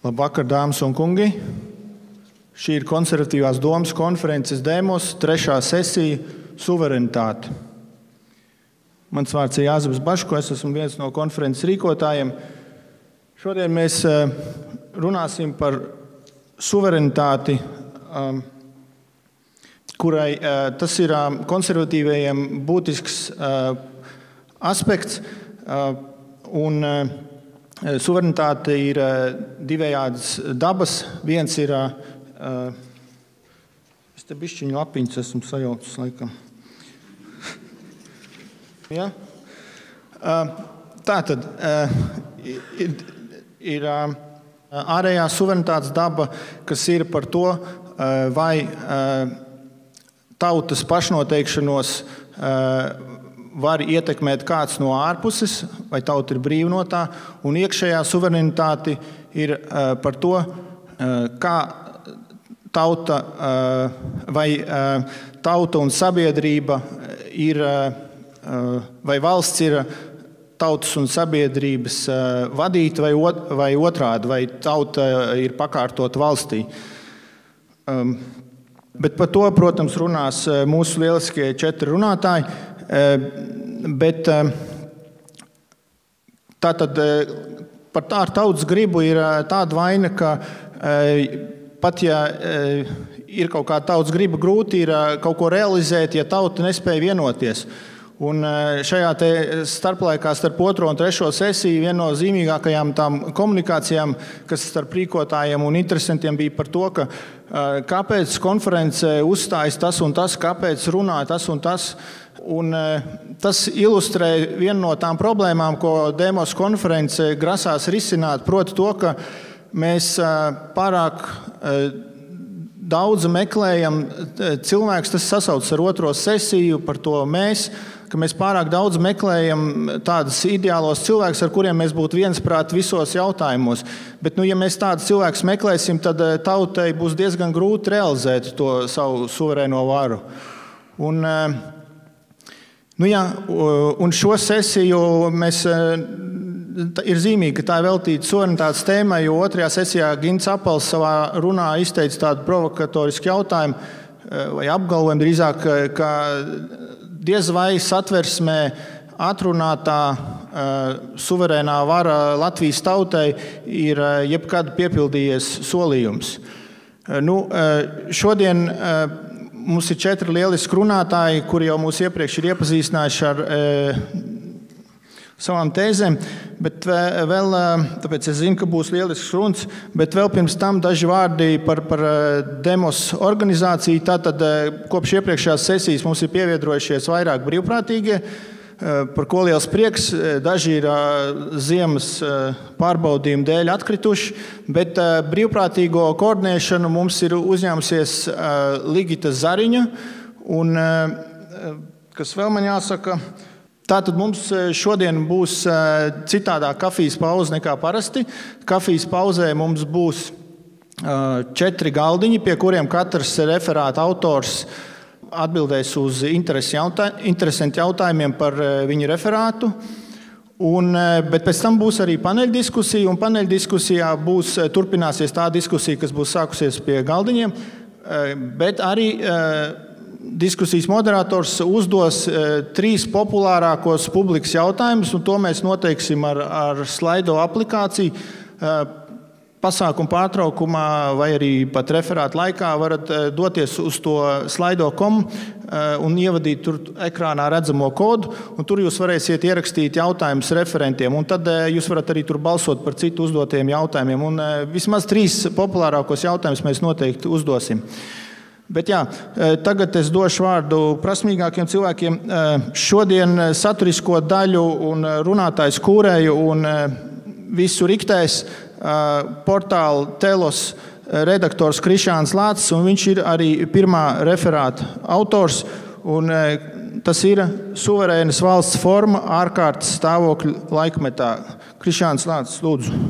Labvakar, dāmas un kungi! Šī ir Konservatīvās domas konferences demos 3. sesija Suverenitāte. Mans vārds ir Jāzeps Baško, es esmu viens no konferences rīkotājiem. Šodien mēs runāsim par suverenitāti, kurai tas ir konservatīvajiem būtisks aspekts. Un suverenitāte ir divējādas dabas. Viens ir, es te bišķiņu lapiņas esmu sajaucis laikam. Ja? Tātad ir ārējā suverenitātes daba, kas ir par to, vai tautas pašnoteikšanos var ietekmēt kāds no ārpuses, vai tauta ir brīva no tā, un iekšējā suverenitāte ir par to, kā tauta vai tauta un sabiedrība ir, vai valsts ir tautas un sabiedrības vadīta vai otrādi, vai tauta ir pakārtota valstī. Bet par to, protams, runās mūsu lieliskie 4 runātāji. Bet tātad ar tautas gribu ir tāda vaina, ka pat ja ir kaut kāda tautas griba, grūti ir kaut ko realizēt, ja tauta nespēja vienoties. Un šajā te starplaikā starp 2. un 3. sesiju viena no zīmīgākajām tām komunikācijām, kas starp rīkotājiem un interesantiem bija par to, ka kāpēc konferencē uzstājas tas un tas, kāpēc runāja tas un tas. Un tas ilustrē vienu no tām problēmām, ko Demos konference grasās risināt, proti to, ka mēs pārāk daudz meklējam cilvēks, tas sasaucas ar 2. sesiju par to mēs, ka mēs pārāk daudz meklējam tādas ideālos cilvēkus, ar kuriem mēs būtu viensprāt visos jautājumos. Bet, ja mēs tādus cilvēkus meklēsim, tad tautai būs diezgan grūti realizēt to savu suverēno varu. Un šo sesiju mēs, ir zīmīgi, ka tā ir veltīta suverenitātes tēmai, jo 2. sesijā Gints Apels savā runā izteica tādu provokatorisku jautājumu vai apgalvojumu drīzāk, ka diez vai satversmē atrunātā suverēnā vara Latvijas tautai ir jebkad piepildījies solījums. Šodien mums ir 4 lieliski runātāji, kuri jau mūs iepriekš ir iepazīstinājuši ar savām tēzēm, bet vēl, tāpēc es zinu, ka būs lielisks runas, bet vēl pirms tam daži vārdi par Demos organizāciju. Tātad kopš iepriekšējās sesijas mums ir pievienojušies vairāk brīvprātīgie, par ko liels prieks. Daži ir ziemas pārbaudījumu dēļ atkrituši, bet brīvprātīgo koordinēšanu mums ir uzņēmusies Ligita Zariņa, un kas vēl man jāsaka, tātad mums šodien būs citādā kafijas pauze nekā parasti. Kafijas pauzē mums būs 4 galdiņi, pie kuriem katrs referāta autors atbildēs uz interesanti jautājumiem par viņu referātu. Bet pēc tam būs arī paneļdiskusija, un paneļdiskusijā turpināsies tā diskusija, kas būs sākusies pie galdiņiem, bet arī diskusijas moderators uzdos 3 populārākos publikas jautājumus, un to mēs noteiksim ar Slido aplikāciju. Pasākuma pārtraukumā vai arī pat referāta laikā varat doties uz to slido.com un ievadīt tur ekrānā redzamo kodu, un tur jūs varēsiet ierakstīt jautājumus referentiem, un tad jūs varat arī tur balsot par citu uzdotiem jautājumiem, un vismaz 3 populārākos jautājumus mēs noteikti uzdosim. Bet jā, tagad es došu vārdu prasmīgākiem cilvēkiem. Šodien saturisko daļu un runātājs kūrēju un visu riktēs portāla Telos redaktors Krišāns Lācis, un viņš ir arī pirmā referāta autors, un tas ir suverēnas valsts forma ārkārtas stāvokļa laikmetā. Krišāns Lācis, lūdzu.